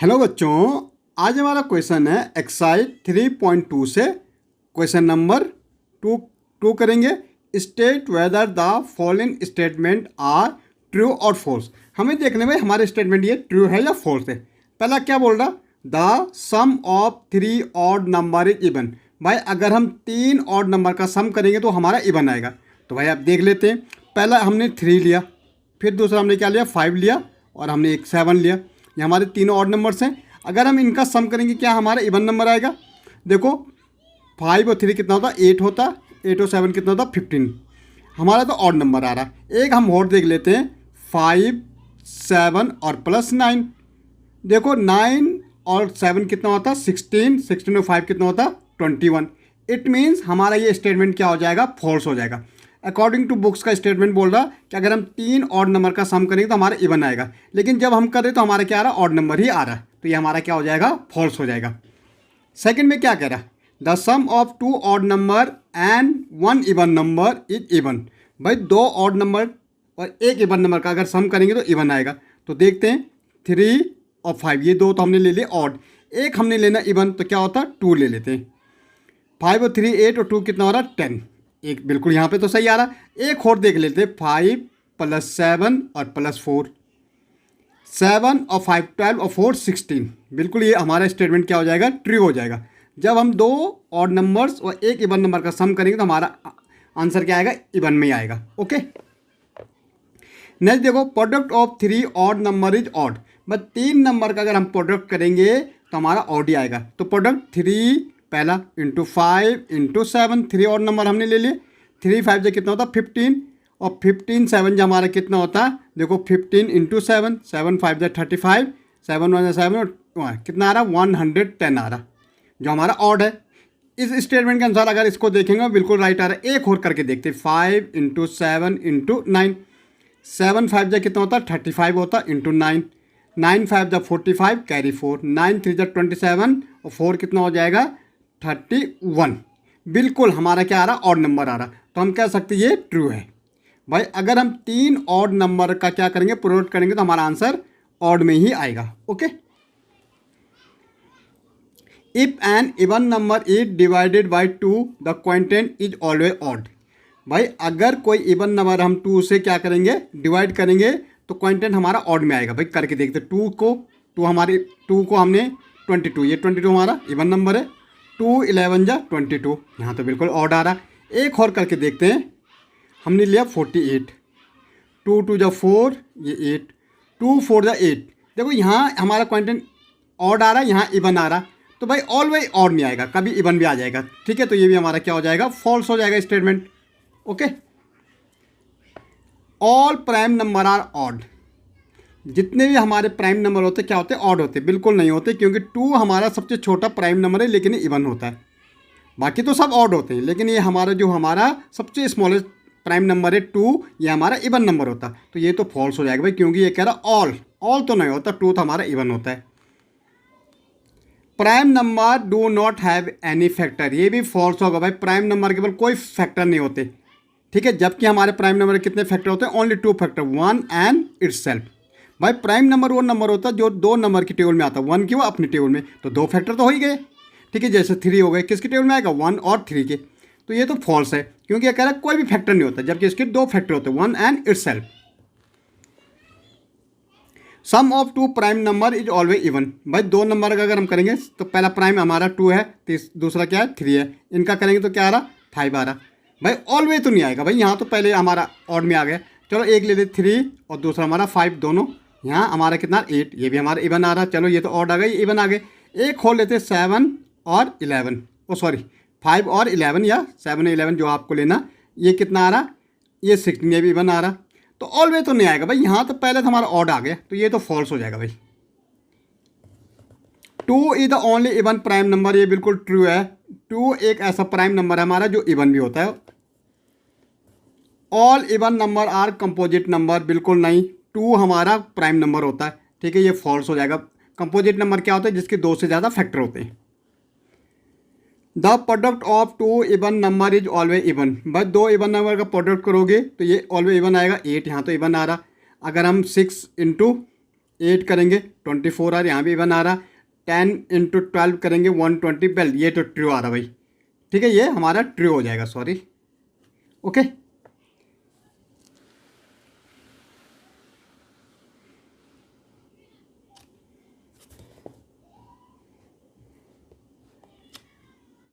Hello बच्चों, आज हमारा क्वेश्चन है एक्सरसाइज 3.2 से क्वेश्चन नंबर टू टू करेंगे। State whether the following statement are true और फॉल्स। हमें देखने में हमारे स्टेटमेंट ये ट्रू है या फॉल्स है। पहला क्या बोल रहा, the sum of 3 odd number is even. भाई अगर हम 3 ऑड नंबर का सम करेंगे तो हमारा इवन आएगा। तो भाई आप देख लेते हैं, पहला हमने 3 लिया, फिर दूसरा हमने क्या लिया 5 लिया, और हमने एक 7 लिया। ये हमारे तीनों ऑड नंबर्स हैं। अगर हम इनका सम करेंगे क्या हमारा इवन नंबर आएगा। देखो 5 और 3 कितना होता, 8 होता, 8 और 7 कितना होता 15। हमारा तो ऑड नंबर आ रहा है। एक हम और देख लेते हैं, 5, 7 और प्लस 9। देखो 9 और 7 कितना होता 16, 16 और 5 कितना होता 21। इट मीन्स हमारा ये स्टेटमेंट क्या हो जाएगा, फॉल्स हो जाएगा। अकॉर्डिंग टू बुक्स का स्टेटमेंट बोल रहा कि अगर हम 3 ऑड नंबर का सम करेंगे तो हमारा इवन आएगा, लेकिन जब हम करें तो हमारा क्या आ रहा है, ऑड नंबर ही आ रहा है। तो ये हमारा क्या हो जाएगा, फॉल्स हो जाएगा। सेकंड में क्या कह रहा है, the sum of 2 odd number and 1 even number is even. भाई 2 ऑड नंबर और 1 इवन नंबर का अगर सम करेंगे तो इवन आएगा। तो देखते हैं 3 और 5, ये 2 तो हमने ले लिए ऑड, एक हमने लेना इवन, तो क्या होता है 2 ले लेते हैं। 5 और 3 8 और 2 कितना हो रहा है 10। एक बिल्कुल यहाँ पे तो सही आ रहा। एक और देख लेते, 5 + 7 और +4, 7 और 5 12 और 4 16। बिल्कुल ये हमारा स्टेटमेंट क्या हो जाएगा, ट्रू हो जाएगा। जब हम 2 ऑड नंबर्स और 1 इवन नंबर का सम करेंगे तो हमारा आंसर क्या आएगा, इवन में ही आएगा। ओके, नेक्स्ट देखो, product of 3 odd number is odd. बस 3 नंबर का अगर हम प्रोडक्ट करेंगे तो हमारा ऑड ही आएगा। तो प्रोडक्ट 3 पहला इंटू 5 इंटू 7, 3 और नंबर हमने ले लिए। 3 5 जो कितना होता 15, और 15 7 जो हमारा कितना होता, देखो 15 इंटू 7, 7 5 जो 35, 7 1 7 और कितना आ रहा 110 आ रहा, जो हमारा ऑड है। इस स्टेटमेंट के अनुसार अगर इसको देखेंगे बिल्कुल राइट आ रहा है। एक और करके देखते, 5 इंटू 7 इंटू 9, 7 5 जो कितना होता 35 होता इंटू 9, 9 5 जो 45 कैरी 4, 9 3 जो 27 और 4 कितना हो जाएगा 31। बिल्कुल हमारा क्या आ रहा, ऑड नंबर आ रहा। तो हम कह सकते ये ट्रू है। भाई अगर हम 3 ऑड नंबर का क्या करेंगे, प्रोडक्ट करेंगे तो हमारा आंसर ऑड में ही आएगा। Okay, if an even number is divided by 2 the quantity is always odd. भाई अगर कोई इवन नंबर हम 2 से क्या करेंगे, डिवाइड करेंगे तो क्वांटिटी हमारा ऑड में आएगा। भाई करके देखते, 2 को हमने 22, ये 22 हमारा इवन नंबर है। 2 11 जा 22, यहाँ तो बिल्कुल ऑड आ रहा। एक और करके देखते हैं, हमने लिया 48, 2 2 जा 4, ये 8, 2 4 जा 8। देखो यहाँ हमारा क्वांटिटी ऑड आ रहा है, यहाँ इवन आ रहा। तो भाई ऑलवेज ऑड में आएगा, कभी इवन भी आ जाएगा। ठीक है, तो ये भी हमारा क्या हो जाएगा, फॉल्स हो जाएगा statement. Okay, all prime number are odd. जितने भी हमारे प्राइम नंबर होते क्या होते, ऑड होते। बिल्कुल नहीं होते, क्योंकि 2 हमारा सबसे छोटा प्राइम नंबर है, लेकिन ये इवन होता है। बाकी तो सब ऑड होते हैं, लेकिन ये हमारा सबसे स्मॉलेस्ट प्राइम नंबर है 2, ये हमारा इवन नंबर होता। तो ये तो फॉल्स हो जाएगा भाई, क्योंकि ये कह रहा ऑल तो नहीं होता, 2 तो हमारा इवन होता है। Prime number do not have any factor, ये भी फॉल्स होगा भाई। प्राइम नंबर केवल कोई फैक्टर नहीं होते। ठीक है, जबकि हमारे प्राइम नंबर कितने फैक्टर होते हैं, ओनली 2 फैक्टर, 1 एंड इटसेल्फ। भाई प्राइम नंबर वो नंबर होता है जो 2 नंबर की टेबल में आता है, 1 की वो अपनी टेबल में, तो 2 फैक्टर तो हो ही गए। ठीक है, जैसे 3 हो गए, किसकी टेबल में आएगा, 1 और 3 के। तो ये तो फॉल्स है, क्योंकि ये कह रहा है कोई भी फैक्टर नहीं होता, जबकि इसके 2 फैक्टर होते हैं, 1 and itself. Sum of 2 prime number is always even. भाई 2 नंबर का अगर हम करेंगे तो पहला प्राइम हमारा 2 है, दूसरा क्या है 3 है। इनका करेंगे तो क्या आ रहा 5 आ रहा। भाई ऑलवेज तो नहीं आएगा भाई, यहाँ तो पहले हमारा ऑड में आ गया। चलो एक ले ले 3 और दूसरा हमारा 5, दोनों यहाँ हमारा कितना 8, ये भी हमारा इवन आ रहा। चलो ये तो ऑड आ गई, इवन आ गए। एक खोल लेते 7 और 11, ओ सॉरी 5 और 11, या 7 और 11 जो आपको लेना, ये कितना आ रहा, ये 16, ये भी इवन आ रहा। तो ऑलवेज तो नहीं आएगा भाई, यहाँ तो पहले तो हमारा ऑड आ गया, तो ये तो फॉल्स हो जाएगा भाई। 2 is the only even prime number, ये बिल्कुल ट्रू है। 2 एक ऐसा प्राइम नंबर है हमारा जो इवन भी होता है। All even number are composite number, बिल्कुल नहीं, 2 हमारा प्राइम नंबर होता है। ठीक है, ये फॉल्स हो जाएगा। कंपोजिट नंबर क्या होता है, जिसके 2 से ज़्यादा फैक्टर होते हैं। The product of 2 even number is always even. बस 2 इवन नंबर का प्रोडक्ट करोगे तो ये ऑलवेज इवन आएगा। 8 यहाँ तो इवन आ रहा। अगर हम 6 इंटू 8 करेंगे 24 आ रहा, यहाँ भी 1 आ रहा, 10 इंटू 12 करेंगे 120 बेल, ये तो ट्रू आ रहा भाई। ठीक है, ये हमारा ट्रू हो जाएगा, सॉरी। ओके।